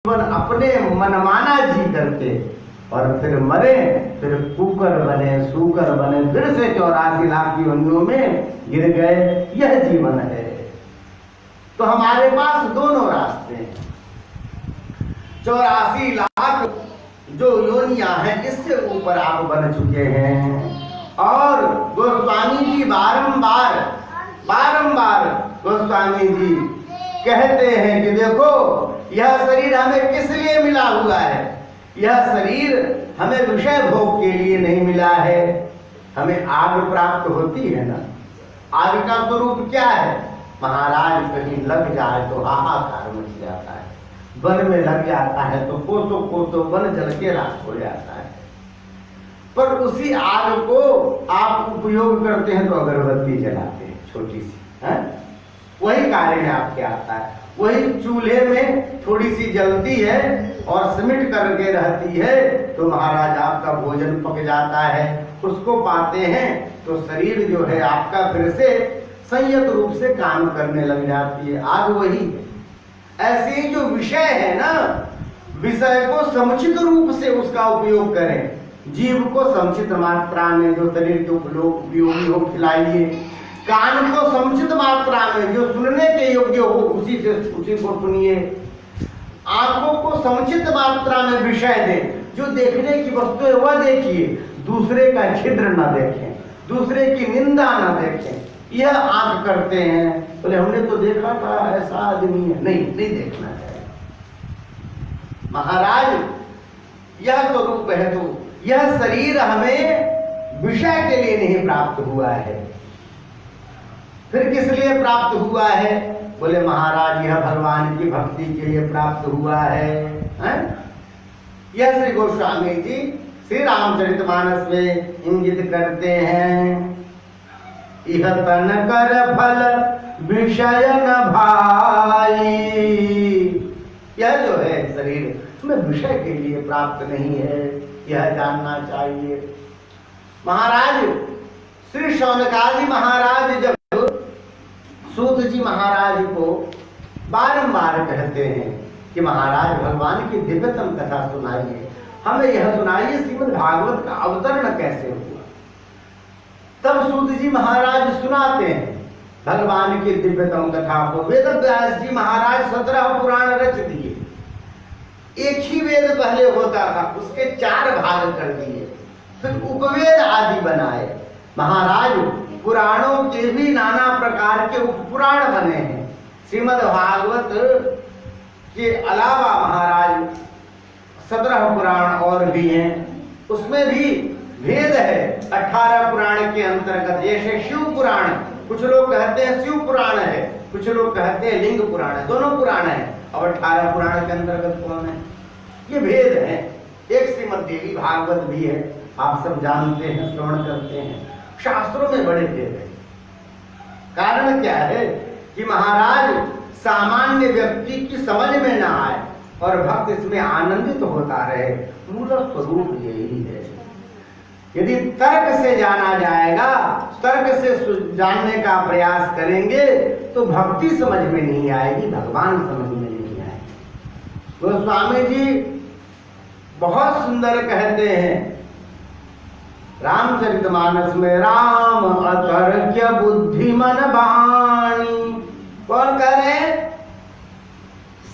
जीवन अपने मनमाना जी करके और फिर मरे, फिर कुकर बने, सूकर बने, फिर से 84 लाख योनियों में गिर गए। यह जीवन है। तो हमारे पास दोनों रास्ते हैं। 84 लाख जो योनियां हैं, इससे ऊपर आप बन चुके हैं। और गोस्वामी जी बारंबार गोस्वामी जी कहते हैं कि देखो, यह शरीर हमें किस लिए मिला हुआ है। यह शरीर हमें विषय भोग के लिए नहीं मिला है। हमें आग प्राप्त होती है ना। आग का स्वरूप क्या है? महाराज कहीं लग जाए तो हाहाकार मच जाता है। वन में लग जाता है तो कोसों कोसों वन जल के राख हो जाता है। पर उसी आग को आप उपयोग करते हैं तो अगरबत्ती जलाते हैं, छोटी सी है? वही कार्य में आपके आता है। वही चूल्हे में थोड़ी सी जलती है और सिमट करके रहती है, तो महाराज आपका भोजन पक जाता है। उसको पाते हैं तो शरीर जो है आपका फिर से संयत रूप से काम करने लग जाती है। आग वही है। ऐसे ही जो विषय है ना, विषय को समुचित रूप से उसका उपयोग करें। जीव को समुचित मात्रा में जो शरीर के उपयोगी हो खिलाइए। कान को समुचित मात्रा में जो सुनने के योग्य हो उसी को सुनिए। आंखों को समुचित मात्रा में विषय दें। जो देखने की वस्तु है वह देखिए, दूसरे का छिद्र न देखें, दूसरे की निंदा न देखें। यह आंख करते हैं। बोले हमने तो देखा था ऐसा आदमी है। नहीं देखना चाहिए महाराज। यह स्वरूप है। तो यह शरीर हमें विषय के लिए नहीं प्राप्त हुआ है। फिर किस लिए प्राप्त हुआ है? बोले महाराज यह भगवान की भक्ति के लिए प्राप्त हुआ है? यह श्री गोस्वामी जी श्री रामचरितमानस में इंगित करते हैं। यह तन कर फल विषय न भाई। यह जो है शरीर हमें विषय के लिए प्राप्त नहीं है, यह जानना चाहिए। महाराज श्री शौनकादि महाराज जब सूत जी महाराज को बारंबार कहते हैं कि महाराज भगवान की दिव्यतम कथा सुनाइए, हमें यह सुनाइए श्रीमद् भागवत का अवतरण कैसे हुआ। तब सूत जी महाराज सुनाते हैं भगवान की दिव्यतम कथा को। वेद व्यास जी महाराज 17 पुराण रच दिए। एक ही वेद पहले होता था, उसके 4 भाग कर दिए, फिर उपवेद आदि बनाए। महाराज पुराणों के भी नाना प्रकार के उपपुराण बने हैं। श्रीमद् भागवत के अलावा महाराज 17 पुराण और भी हैं। उसमें भी भेद है। 18 पुराण के अंतर्गत जैसे शिव पुराण, कुछ लोग कहते हैं शिव पुराण है, कुछ लोग कहते हैं लिंग पुराण है। दोनों पुराण है। और 18 पुराण के अंतर्गत कौन है? ये भेद है। एक श्रीमद् देवी भागवत भी है, आप सब जानते हैं, श्रवण करते हैं। शास्त्रों में बड़े भेद है। कारण क्या है कि महाराज सामान्य व्यक्ति की समझ में ना आए और भक्त इसमें आनंदित होता रहे, मूल स्वरूप यही है। यदि तर्क से जाना जाएगा, तर्क से जानने का प्रयास करेंगे तो भक्ति समझ में नहीं आएगी, भगवान समझ में नहीं आएगी। गोस्वामी जी बहुत सुंदर कहते हैं रामचरितमानस में, राम अतर्क्य बुद्धि मन बाणी। कौन कह रहे हैं?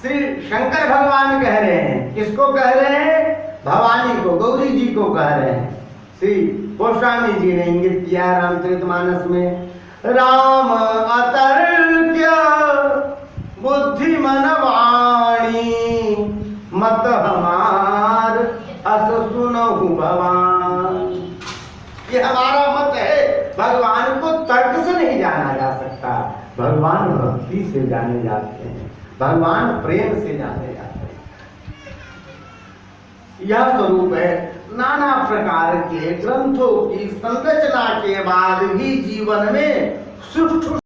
श्री शंकर भगवान कह रहे हैं। किसको कह रहे हैं? भवानी को, गौरी जी को कह रहे हैं। श्री गोस्वामी जी ने इंगित किया रामचरितमानस में, राम अतर्क्य बुद्धि मन वाणी, मत हमार अस सुनहु भवान। ये हमारा मत है। भगवान को तर्क से नहीं जाना जा सकता, भगवान भक्ति से जाने जाते हैं, भगवान प्रेम से जाने जाते हैं। यह स्वरूप है। नाना प्रकार के ग्रंथों की संरचना के बाद भी जीवन में सुष्ठु